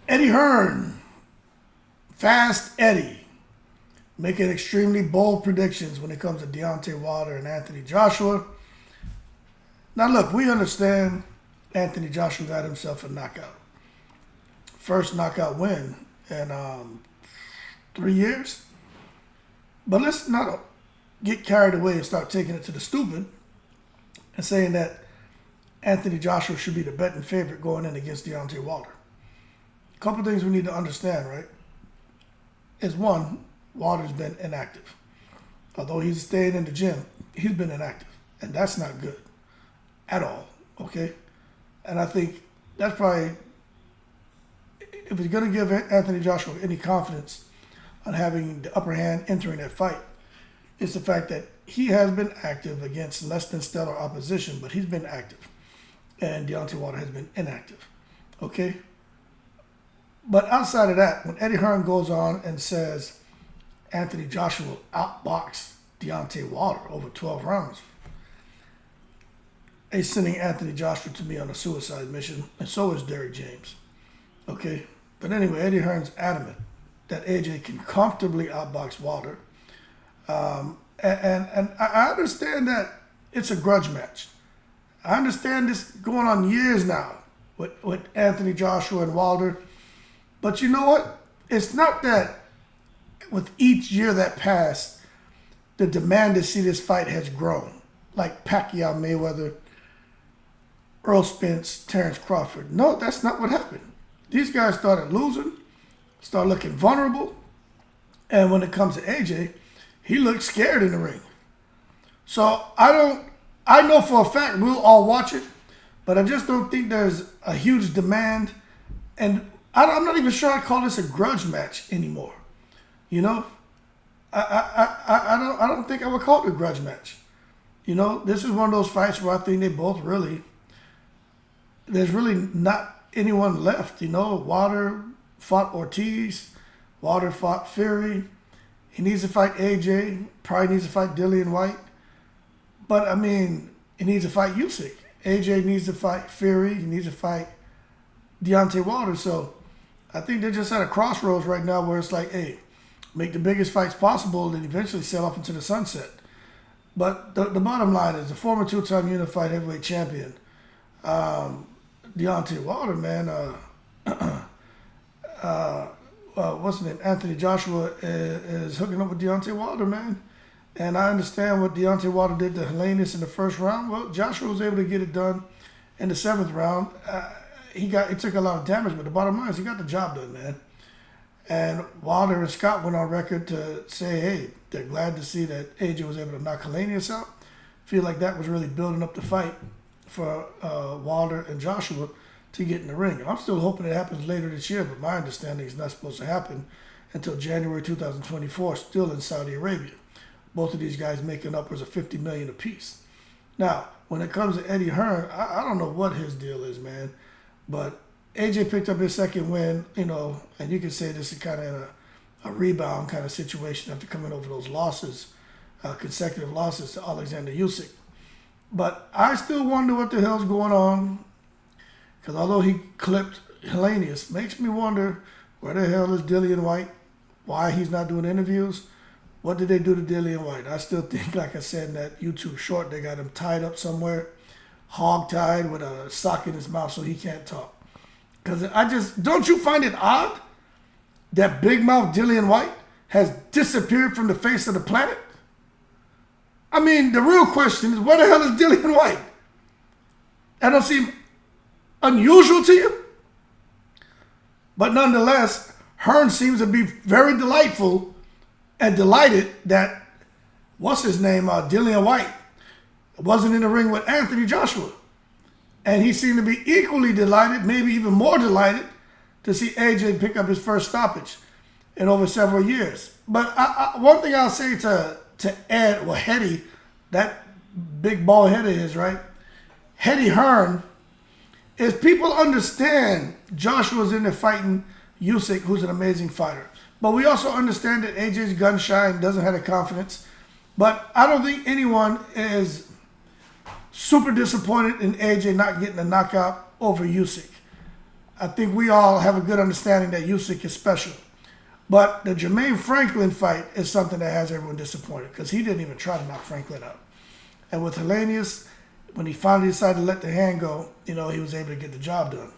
Eddie Hearn, Fast Eddie, making extremely bold predictions when it comes to Deontay Wilder and Anthony Joshua. Now look, we understand Anthony Joshua got himself a knockout. First knockout win in 3 years. But let's not get carried away and start taking it to the stupid and saying that Anthony Joshua should be the betting favorite going in against Deontay Wilder. A couple things we need to understand, right? Is one, Wilder's been inactive. Although he's staying in the gym, he's been inactive. And that's not good at all, okay? And I think that's probably, if he's going to give Anthony Joshua any confidence on having the upper hand entering that fight, it's the fact that he has been active against less than stellar opposition, but he's been active. And Deontay Wilder has been inactive, okay? But outside of that, when Eddie Hearn goes on and says Anthony Joshua will outbox Deontay Wilder over 12 rounds, he's sending Anthony Joshua to me on a suicide mission, and so is Derrick James, okay? But anyway, Eddie Hearn's adamant that AJ can comfortably outbox Wilder. And I understand that it's a grudge match. I understand this going on years now with Anthony Joshua and Wilder. But you know what? It's not that with each year that passed, the demand to see this fight has grown. Like Pacquiao, Mayweather, Earl Spence, Terrence Crawford. No, that's not what happened. These guys started losing, started looking vulnerable. And when it comes to AJ, he looked scared in the ring. So I know for a fact we'll all watch it, but I just don't think there's a huge demand. And I'm not even sure I call this a grudge match anymore. You know, I don't think I would call it a grudge match. You know, this is one of those fights where I think they both there's really not anyone left. You know, Wilder fought Ortiz, Wilder fought Fury. He needs to fight AJ, probably needs to fight Dillian White. But I mean, he needs to fight Usyk. AJ needs to fight Fury. He needs to fight Deontay Wilder. So I think they're just at a crossroads right now where it's like, hey, make the biggest fights possible and eventually sail off into the sunset. But the bottom line is the former two-time unified heavyweight champion, Deontay Wilder, man, what's his name? Anthony Joshua is hooking up with Deontay Wilder, man. And I understand what Deontay Wilder did to Helenius in the first round. Well, Joshua was able to get it done in the 7th round. He took a lot of damage, but the bottom line is he got the job done, man. And Wilder and Scott went on record to say, hey, they're glad to see that AJ was able to knock Helenius out. Feel like that was really building up the fight for Wilder and Joshua to get in the ring. I'm still hoping it happens later this year, but my understanding is not supposed to happen until January 2024, still in Saudi Arabia. Both of these guys making upwards of $50 million apiece. Now, when it comes to Eddie Hearn, I don't know what his deal is, man. But AJ picked up his second win, you know, and you can say this is kind of a rebound kind of situation after coming over those losses, consecutive losses to Alexander Usyk. But I still wonder what the hell's going on, because although he clipped Helenius, makes me wonder where the hell is Dillian White, why he's not doing interviews. What did they do to Dillian White? I still think, like I said in that YouTube short, they got him tied up somewhere, hog-tied with a sock in his mouth so he can't talk. Because don't you find it odd that big mouth Dillian White has disappeared from the face of the planet? I mean, the real question is, where the hell is Dillian White? That don't seem unusual to you? But nonetheless, Hearn seems to be very delightful and delighted that, what's his name, Dillian White, wasn't in the ring with Anthony Joshua. And he seemed to be equally delighted, maybe even more delighted, to see AJ pick up his first stoppage in over several years. But one thing I'll say to Ed, well, Hetty, that big bald head of his, right? Hetty Hearn, is people understand Joshua's in there fighting Usyk, who's an amazing fighter. But we also understand that AJ's gun shy and doesn't have the confidence. But I don't think anyone is super disappointed in AJ not getting a knockout over Usyk. I think we all have a good understanding that Usyk is special. But the Jermaine Franklin fight is something that has everyone disappointed because he didn't even try to knock Franklin out. And with Helenius, when he finally decided to let the hand go, he was able to get the job done.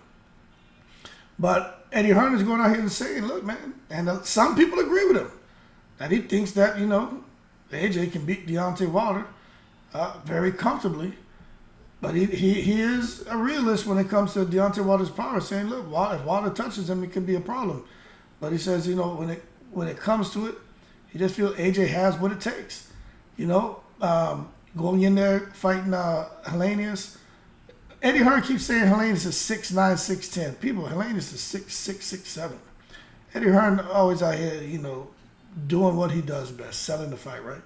But Eddie Hearn is going out here and saying, look, man, and some people agree with him, that he thinks that, AJ can beat Deontay Wilder very comfortably. But he is a realist when it comes to Deontay Wilder's power, saying, look, if Wilder touches him, it could be a problem. But he says, when it comes to it, he just feels AJ has what it takes. Going in there, fighting Helenius. Eddie Hearn keeps saying Helenius is 6'9", 6'10". People, Helenius is 6'6", 6'7". Eddie Hearn always out here, doing what he does best, selling the fight, right?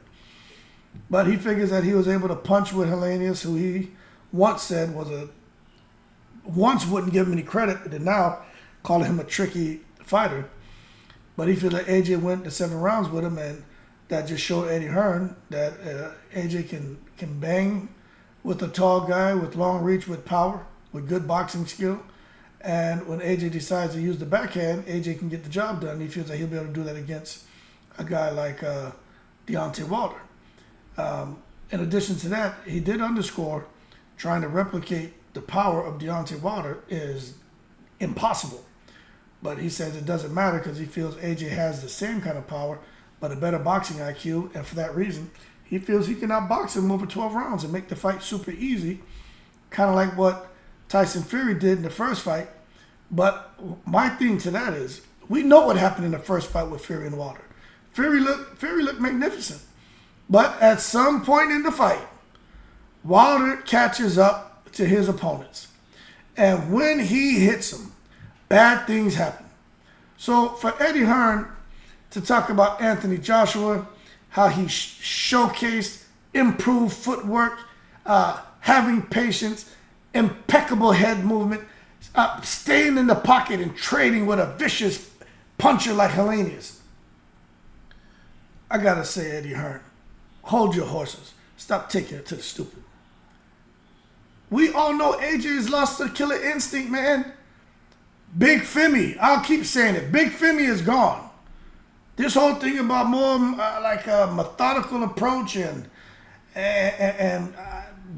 But he figures that he was able to punch with Helenius, who he once said once wouldn't give him any credit, but now calling him a tricky fighter. But he feels like AJ went the 7 rounds with him, and that just showed Eddie Hearn that AJ can bang with a tall guy, with long reach, with power, with good boxing skill. And when AJ decides to use the backhand, AJ can get the job done. He feels like he'll be able to do that against a guy like Deontay Wilder. In addition to that, he did underscore trying to replicate the power of Deontay Wilder is impossible. But he says it doesn't matter because he feels AJ has the same kind of power, but a better boxing IQ. And for that reason, he feels he can outbox him over 12 rounds and make the fight super easy, kind of like what Tyson Fury did in the first fight. But my thing to that is, we know what happened in the first fight with Fury and Wilder. Fury looked magnificent. But at some point in the fight, Wilder catches up to his opponents. And when he hits them, bad things happen. So for Eddie Hearn to talk about Anthony Joshua, how he showcased improved footwork, having patience, impeccable head movement, staying in the pocket and trading with a vicious puncher like Helenius. I gotta say, Eddie Hearn, hold your horses. Stop taking it to the stupid. We all know AJ has lost the killer instinct, man. Big Femi, I'll keep saying it. Big Femi is gone. This whole thing about more like a methodical approach and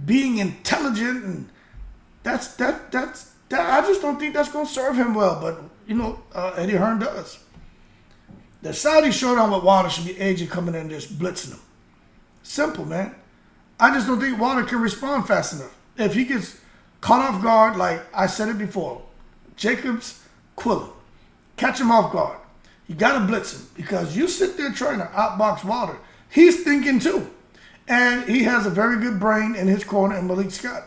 being intelligent, and that's I just don't think that's gonna serve him well. But Eddie Hearn does. The Saudi showdown with Wilder should be AJ coming in and just blitzing him. Simple, man. I just don't think Wilder can respond fast enough. If he gets caught off guard, like I said it before, Jacobs, Quillen, catch him off guard. You got to blitz him because you sit there trying to outbox Wilder. He's thinking too. And he has a very good brain in his corner in Malik Scott.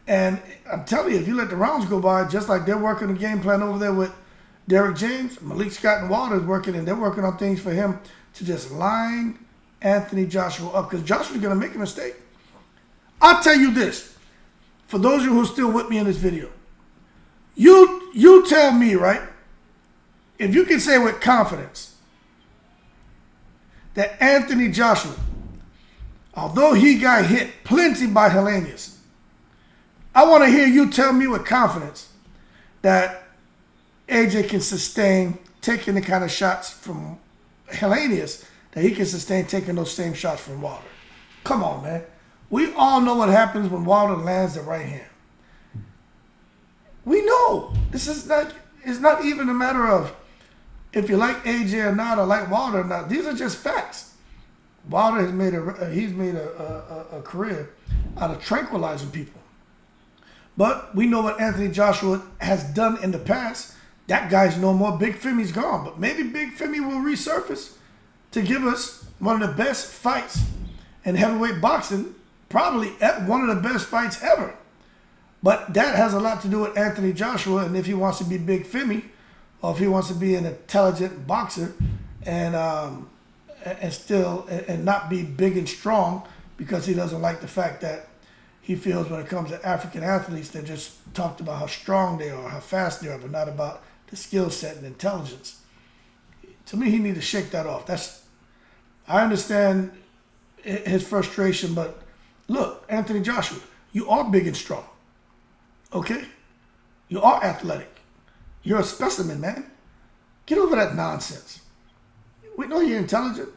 And I'm telling you, if you let the rounds go by, just like they're working the game plan over there with Derek James, Malik Scott and Wilder is working, and they're working on things for him to just line Anthony Joshua up because Joshua's going to make a mistake. I'll tell you this. For those of you who are still with me in this video, you tell me, right, if you can say with confidence that Anthony Joshua, although he got hit plenty by Helenius, I want to hear you tell me with confidence that AJ can sustain taking the kind of shots from Helenius that he can sustain taking those same shots from Wilder. Come on, man. We all know what happens when Wilder lands the right hand. We know. It's not even a matter of if you like AJ or not, or like Wilder or not. These are just facts. Wilder has made a career out of tranquilizing people. But we know what Anthony Joshua has done in the past. That guy's no more. Big Femi's gone. But maybe Big Femi will resurface to give us one of the best fights in heavyweight boxing, probably one of the best fights ever. But that has a lot to do with Anthony Joshua, and if he wants to be Big Femi, or if he wants to be an intelligent boxer and not be big and strong, because he doesn't like the fact that he feels when it comes to African athletes, they're just talked about how strong they are, how fast they are, but not about the skill set and intelligence. To me, he needs to shake that off. I understand his frustration, but look, Anthony Joshua, you are big and strong. Okay? You are athletic. You're a specimen, man. Get over that nonsense. We know you're intelligent.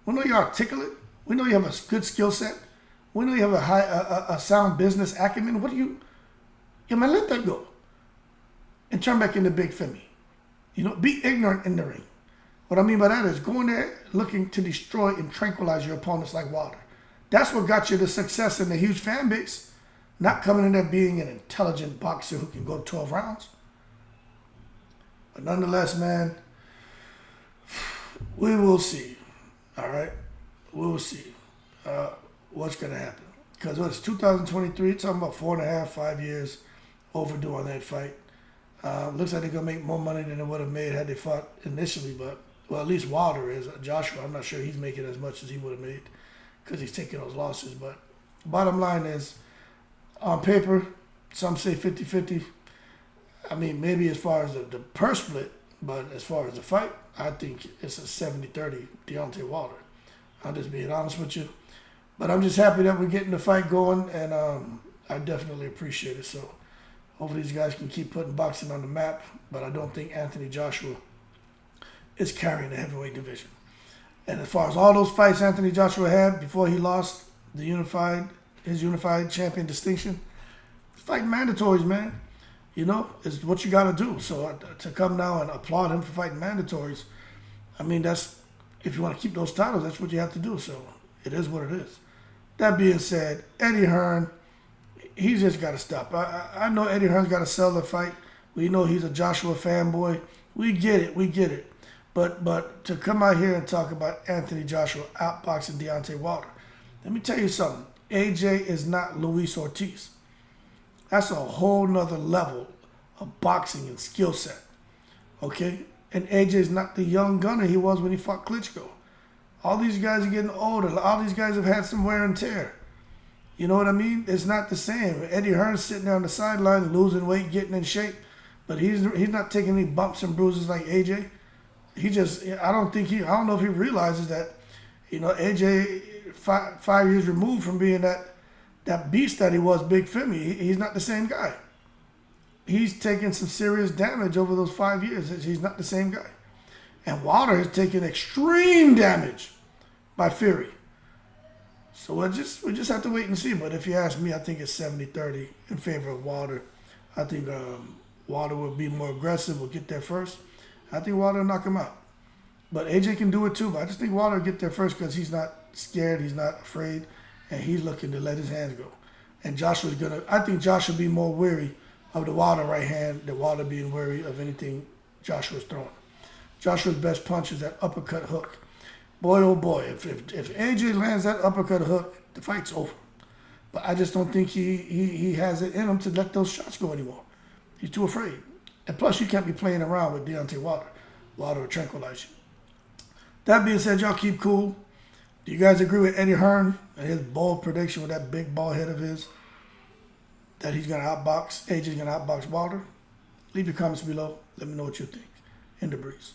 We know you're articulate. We know you have a good skill set. We know you have a sound business acumen. What do you... Yeah, man, let that go. And turn back into Big Femi. You know, be ignorant in the ring. What I mean by that is go in there looking to destroy and tranquilize your opponents like water. That's what got you the success and the huge fan base. Not coming in there being an intelligent boxer who can go 12 rounds. But nonetheless, man, we will see. All right? We will see what's going to happen. Because it's 2023, talking about 4.5, 5 years overdue on that fight. Looks like they're going to make more money than they would have made had they fought initially. But, well, at least Wilder is. Joshua, I'm not sure he's making as much as he would have made because he's taking those losses. But bottom line is, on paper, some say 50-50. I mean, maybe as far as the purse split, but as far as the fight, I think it's a 70-30 Deontay Wilder. I'm just being honest with you. But I'm just happy that we're getting the fight going, and I definitely appreciate it. So hopefully these guys can keep putting boxing on the map, but I don't think Anthony Joshua is carrying the heavyweight division. And as far as all those fights Anthony Joshua had before he lost his unified champion distinction, fighting mandatories, man. You know, it's what you got to do. So to come now and applaud him for fighting mandatories, I mean, that's, if you want to keep those titles, that's what you have to do. So it is what it is. That being said, Eddie Hearn, he's just got to stop. I know Eddie Hearn's got to sell the fight. We know he's a Joshua fanboy. We get it. But to come out here and talk about Anthony Joshua outboxing Deontay Wilder, let me tell you something. AJ is not Luis Ortiz. That's a whole nother level of boxing and skill set. Okay? And AJ's not the young gunner he was when he fought Klitschko. All these guys are getting older. All these guys have had some wear and tear. You know what I mean? It's not the same. Eddie Hearn's sitting there on the sideline, losing weight, getting in shape, but he's not taking any bumps and bruises like AJ. I don't know if he realizes that, you know, AJ 5 years removed from being that beast that he was, Big Femi. He's not the same guy. He's taken some serious damage over those 5 years. He's not the same guy. And Wilder has taken extreme damage by Fury. So we just have to wait and see. But if you ask me, I think it's 70-30 in favor of Wilder. I think Wilder will be more aggressive, will get there first. I think Wilder will knock him out. But AJ can do it too. But I just think Wilder will get there first because he's not scared, he's not afraid, and he's looking to let his hands go. And I think Joshua will be more wary of the Wilder right hand than Wilder being wary of anything Joshua's throwing. Joshua's best punch is that uppercut hook. Boy, oh boy, if AJ lands that uppercut hook, the fight's over. But I just don't think he has it in him to let those shots go anymore. He's too afraid. And plus, you can't be playing around with Deontay Wilder. Wilder will tranquilize you. That being said, y'all keep cool. Do you guys agree with Eddie Hearn and his bold prediction with that big bald head of his that he's going to outbox, AJ's going to outbox Wilder? Leave your comments below. Let me know what you think. In the breeze.